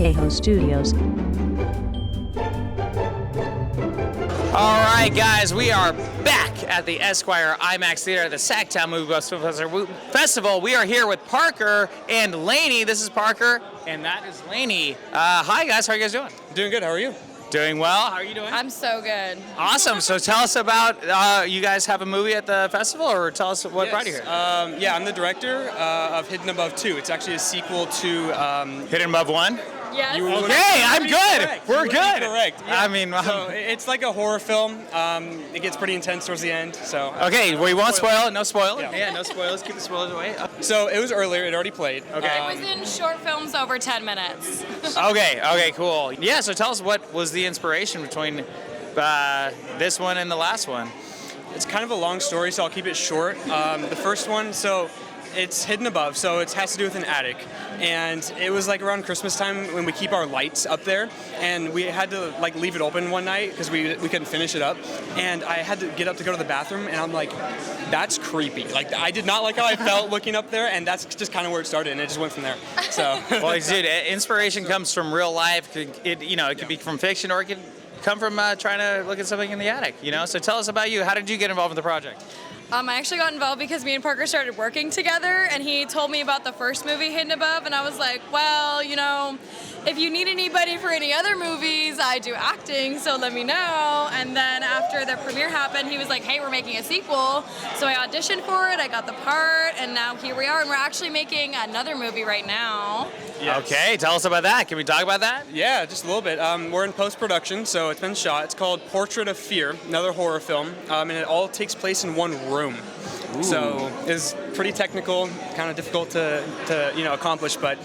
Hayhoe Studios. All right, guys, we are back at the Esquire IMAX Theater at the SacTown Movie Festival. We are here with Parker and Lainy. This is Parker, and that is Lainy. Hi, guys. How are you guys doing? Doing good. How are you? Doing well. How are you doing? I'm so good. Awesome. So tell us about, you guys have a movie at the festival, or tell us what brought you here? Yeah, I'm the director of Hidden Above 2. It's actually a sequel to... Hidden Above 1? Yes. Okay, I'm good. Correct. We're good. Correct. Yeah. I mean, so it's like a horror film. It gets pretty intense towards the end. So. Okay, we won't spoil it. No spoil it. Yeah. No spoilers. Keep the spoilers away. So it was earlier. It already played. Okay. It was in short films over 10 minutes. Okay, cool. Yeah, so tell us what was the inspiration between this one and the last one? It's kind of a long story, so I'll keep it short. The first one, so it's hidden above, so it has to do with an attic. And it was like around Christmas time when we keep our lights up there, and we had to like leave it open one night because we couldn't finish it up. And I had to get up to go to the bathroom, and I'm like, that's creepy. Like, I did not like how I felt looking up there, and that's just kind of where it started, and it just went from there. So. Well, dude, inspiration comes from real life. It could be from fiction, or it could come from trying to look at something in the attic. So tell us about you. How did you get involved in the project? I actually got involved because me and Parker started working together, and he told me about the first movie, Hidden Above, and I was like, well, if you need anybody for any other movies, I do acting, so let me know. And then after the premiere happened, he was like, hey, we're making a sequel. So I auditioned for it, I got the part, and now here we are, and we're actually making another movie right now. Yes. Okay, tell us about that. Can we talk about that? Yeah, just a little bit. We're in post-production, so it's been shot. It's called Portrait of Fear, another horror film, and it all takes place in one room. Ooh. So it's pretty technical, kind of difficult to accomplish, but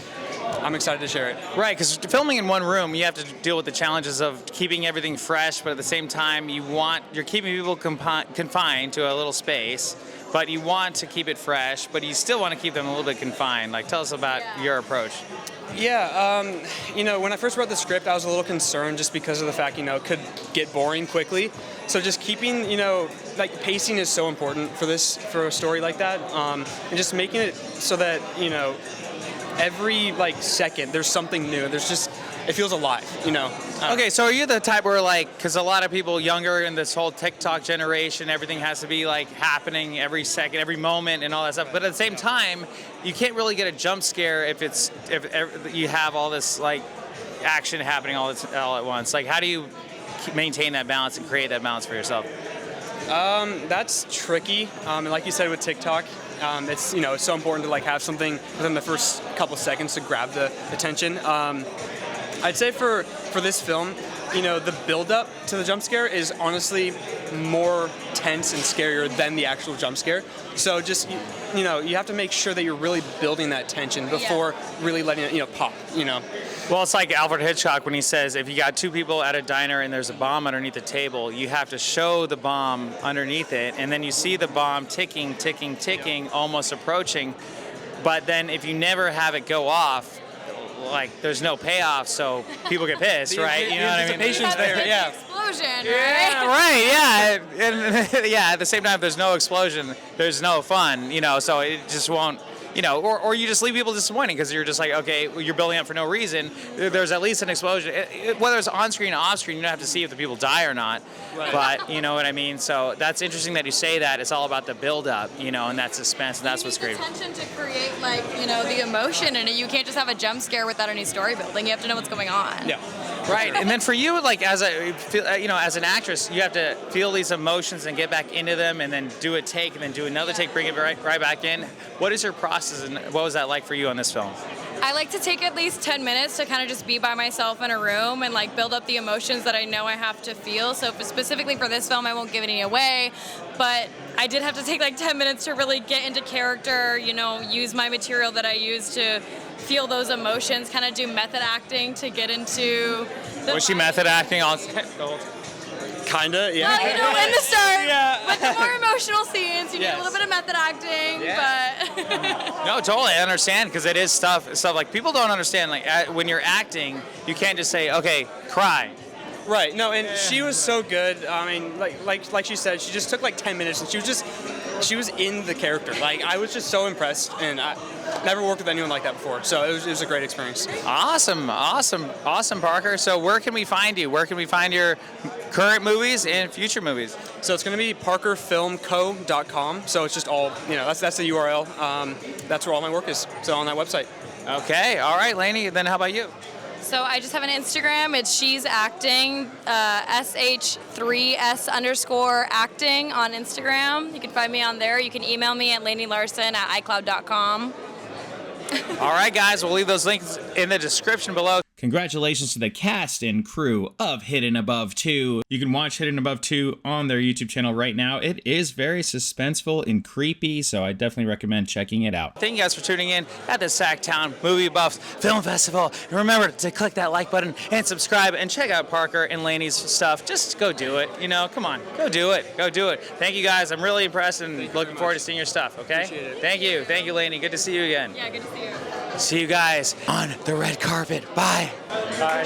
I'm excited to share it. Right, because filming in one room, you have to deal with the challenges of keeping everything fresh, but at the same time, you're keeping people confined to a little space, but you want to keep it fresh, but you still want to keep them a little bit confined. Like, tell us about your approach. Yeah, when I first wrote the script, I was a little concerned just because of the fact, it could get boring quickly. So just keeping, pacing is so important for a story like that, and just making it so that, every second there's something new. It feels alive, Okay, so are you the type where because a lot of people younger in this whole TikTok generation, everything has to be happening every second, every moment, and all that stuff. But at the same time, you can't really get a jump scare if you have all this action happening all at once. How do you maintain that balance and create that balance for yourself? That's tricky, and like you said with TikTok, it's it's so important to have something within the first couple seconds to grab the attention. I'd say for this film, the build-up to the jump scare is honestly more tense and scarier than the actual jump scare. So just you have to make sure that you're really building that tension before really letting it pop. Well, it's like Alfred Hitchcock when he says, if you got two people at a diner and there's a bomb underneath the table, you have to show the bomb underneath it, and then you see the bomb ticking, almost approaching. But then if you never have it go off, there's no payoff, so people get pissed, right? You know what I mean? Anticipation's there, yeah. Explosion, right? Yeah, right, yeah. And yeah, at the same time, if there's no explosion, there's no fun, so it just won't, or you just leave people disappointed because you're just okay, you're building up for no reason. There's at least an explosion. Whether it's on screen or off screen, you don't have to see if the people die or not. Right. But you know what I mean? So that's interesting that you say that. It's all about the build up, and that suspense, and that's what's great. You need the tension to create the emotion in it. You can't just have a jump scare without any story building. You have to know what's going on. Yeah. Right, and then for you, as an actress, you have to feel these emotions and get back into them, and then do a take, and then do another take, bring it right back in. What is your process, and what was that like for you on this film? I like to take at least 10 minutes to kind of just be by myself in a room and build up the emotions that I know I have to feel. So specifically for this film, I won't give any away, but I did have to take 10 minutes to really get into character, use my material that I use to feel those emotions, kind of do method acting to get into the... Was she method acting all the time? Kinda, yeah. Well, in the start, but the more emotional scenes, you need a little bit of method acting, but... No, totally, I understand, because it is stuff people don't understand, when you're acting, you can't just say, okay, cry. Right, no, and she was so good. I mean, like she said, she just took 10 minutes, and she was just she was in the character. Like, I was just so impressed, and I never worked with anyone like that before. So it was a great experience. Awesome, Parker. So where can we find you? Where can we find your current movies and future movies? So it's going to be parkerfilmco.com. So it's just all, that's the URL. That's where all my work is. So on that website. Okay, all right, Lainy. Then how about you? So I just have an Instagram. It's She's Acting, sh3s_acting on Instagram. You can find me on there. You can email me at LainyLarsen@icloud.com. All right, guys, we'll leave those links in the description below. Congratulations to the cast and crew of Hidden Above 2. You can watch Hidden Above 2 on their YouTube channel right now. It is very suspenseful and creepy, so I definitely recommend checking it out. Thank you guys for tuning in at the SacTown Movie Buffs Film Festival. And remember to click that like button and subscribe and check out Parker and Lainy's stuff. Just go do it. Come on, go do it. Go do it. Thank you guys. I'm really impressed and looking forward to seeing your stuff, okay? Appreciate it. Thank you. Thank you, Lainy. Good to see you again. Yeah, good to see you. See you guys on the red carpet. Bye. All right.